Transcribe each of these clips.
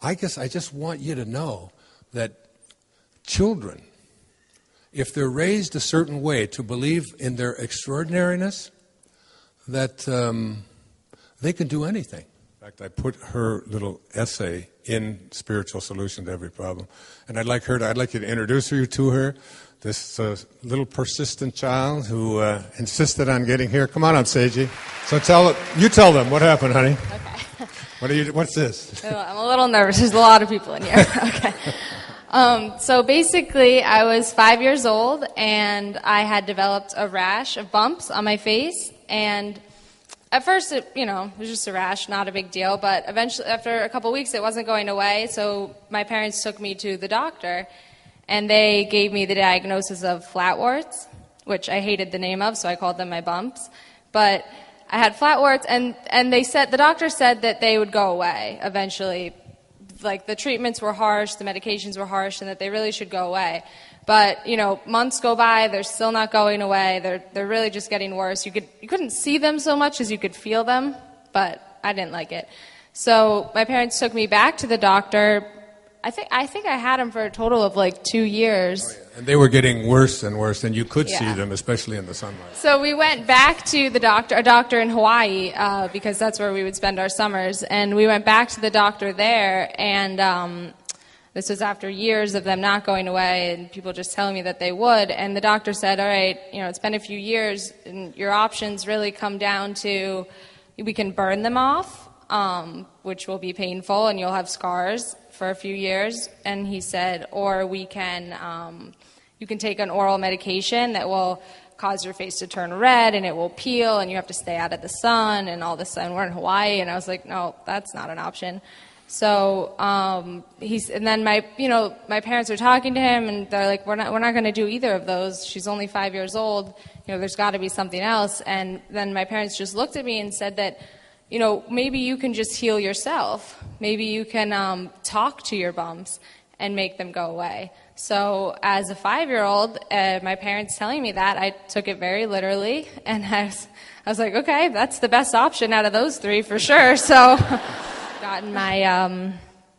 I guess I just want you to know that children, if they're raised a certain way to believe in their extraordinariness, that they can do anything. In fact, I put her little essay in Spiritual Solution to Every Problem. And I'd like you to introduce you to her, this little persistent child who insisted on getting here. Come on up, Seiji. So tell them what happened, honey. Okay. What's this? I'm a little nervous. There's a lot of people in here. Okay. So basically, I was 5 years old, and I had developed a rash of bumps on my face. And at first, it was just a rash, not a big deal. But eventually, after a couple weeks, it wasn't going away. So my parents took me to the doctor, and they gave me the diagnosis of flatwarts, which I hated the name of, so I called them my bumps. But I had flatwarts, and the doctor said that they would go away eventually. Like, the treatments were harsh, the medications were harsh, and that they really should go away. But, months go by, they're still not going away. They're really just getting worse. You couldn't see them so much as you could feel them, but I didn't like it. So my parents took me back to the doctor. I think I had them for a total of like 2 years. Oh, yeah. And they were getting worse and worse, and you could see them, especially in the sunlight. So we went back to a doctor in Hawaii, because that's where we would spend our summers. And we went back to the doctor there, and this was after years of them not going away and people just telling me that they would. And the doctor said, all right, it's been a few years, and your options really come down to, we can burn them off, which will be painful, and you'll have scars for a few years. And he said, or we can, you can take an oral medication that will cause your face to turn red, and it will peel, and you have to stay out of the sun and all this. And we're in Hawaii, and I was like, no, that's not an option. So and then my parents are talking to him, and they're like, we're not going to do either of those. She's only 5 years old. There's got to be something else. And then my parents just looked at me and said that, maybe you can just heal yourself. Maybe you can talk to your bumps and make them go away. So as a 5-year-old, my parents telling me that, I took it very literally, and I was like, okay, that's the best option out of those three for sure. So got in my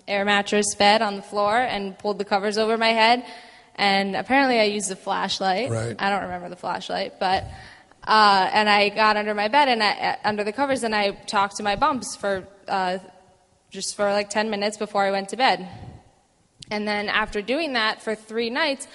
air mattress bed on the floor and pulled the covers over my head, and apparently I used a flashlight. Right. I don't remember the flashlight, but and I got under my bed and under the covers, and I talked to my bumps for just for like 10 minutes before I went to bed. And then after doing that for 3 nights,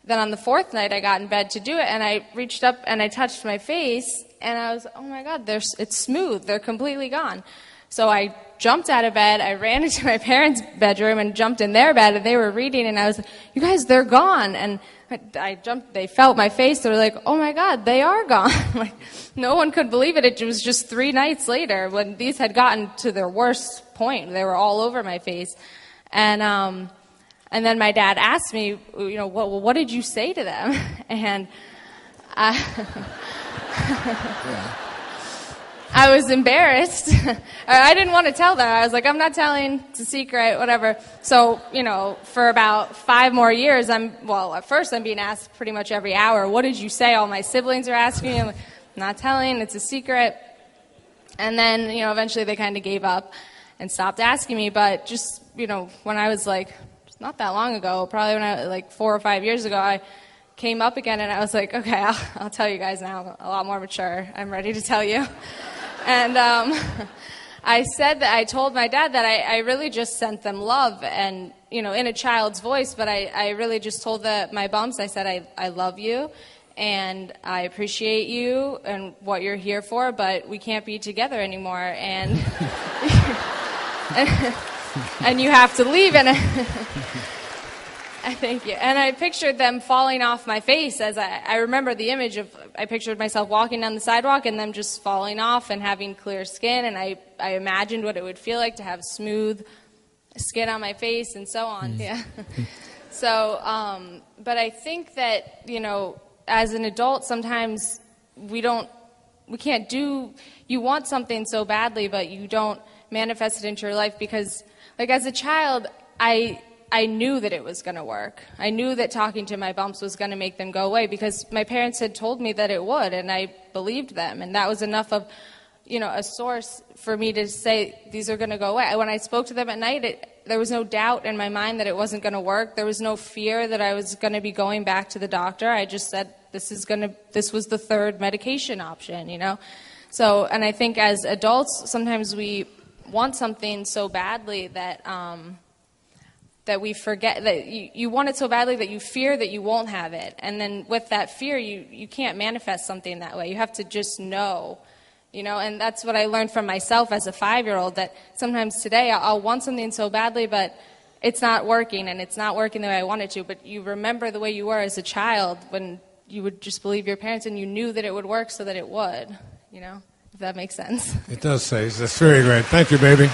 then on the 4th night I got in bed to do it, and I reached up and I touched my face, and I was, oh my God, it's smooth. They're completely gone. So I jumped out of bed, I ran into my parents' bedroom and jumped in their bed, and they were reading, and I was like, you guys, they're gone. And I jumped, they felt my face, they were like, oh my God, they are gone. Like, no one could believe it. It was just 3 nights later when these had gotten to their worst point. They were all over my face. And then my dad asked me, what did you say to them? And I was embarrassed. I didn't want to tell them. I was like, I'm not telling. It's a secret, whatever. So, for about 5 more years, at first I'm being asked pretty much every hour, what did you say? All my siblings are asking me. I'm like, I'm not telling. It's a secret. And then, eventually they kind of gave up and stopped asking me. But just, when I was like, not that long ago, probably when I was 4 or 5 years ago, I came up again and I was like, okay, I'll tell you guys now. I'm a lot more mature. I'm ready to tell you. And I told my dad that I really just sent them love, and, in a child's voice, but I really just told my bumps, I said, I love you, and I appreciate you and what you're here for, but we can't be together anymore, and and you have to leave. And thank you. And I pictured them falling off my face as I remember the image of, I pictured myself walking down the sidewalk and them just falling off and having clear skin, and I imagined what it would feel like to have smooth skin on my face and so on. Yeah. So, but I think that, as an adult, sometimes we can't do, you want something so badly, but you don't manifest it into your life because, as a child, I knew that it was going to work. I knew that talking to my bumps was going to make them go away because my parents had told me that it would, and I believed them. And that was enough of, a source for me to say these are going to go away. When I spoke to them at night, there was no doubt in my mind that it wasn't going to work. There was no fear that I was going to be going back to the doctor. I just said this was the third medication option, So, and I think as adults, sometimes we want something so badly that that we forget that you want it so badly that you fear that you won't have it. And then with that fear, you can't manifest something that way. You have to just know, and that's what I learned from myself as a 5-year-old, that sometimes today I'll want something so badly, but it's not working, and it's not working the way I want it to. But you remember the way you were as a child when you would just believe your parents and you knew that it would work so that it would, if that makes sense. It does, say. That's very great. Thank you, baby.